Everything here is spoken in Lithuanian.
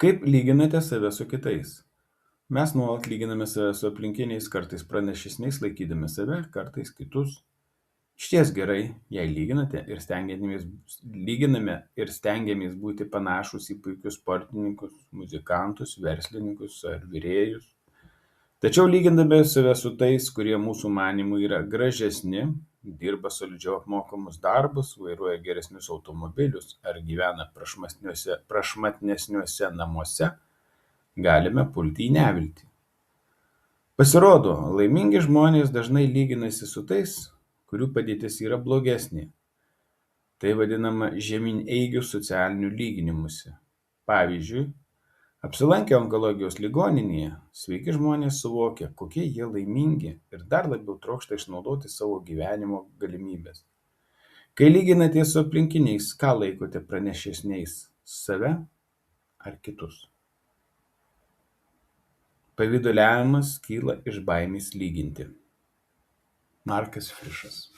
Kaip lyginate save su kitais? Mes nuolat lyginame save su aplinkiniais, kartais pranašesniais laikydami save, kartais kitus. Išties gerai, jei lyginame ir stengiamės būti panašus į puikius sportininkus, muzikantus, verslininkus ar virėjus. Tačiau lygindami save su tais, kurie mūsų manimų yra gražesni, dirba solidžiau apmokamus darbus, vairuoja geresnius automobilius ar gyvena prašmatnesniuose namuose, galime pulti į neviltį. Pasirodo, laimingi žmonės dažnai lyginasi su tais, kurių padėtis yra blogesnė. Tai vadinama žemyneigiu socialiniu lyginimusi. Pavyzdžiui, apsilankę onkologijos ligoninėje, sveiki žmonės suvokia, kokie jie laimingi ir dar labiau trokšta išnaudoti savo gyvenimo galimybes. Kai lyginatės su aplinkiniais, ką laikote pranašesniais - save ar kitus? Pavyduliavimas kyla iš baimės lyginti. Markas Frišas.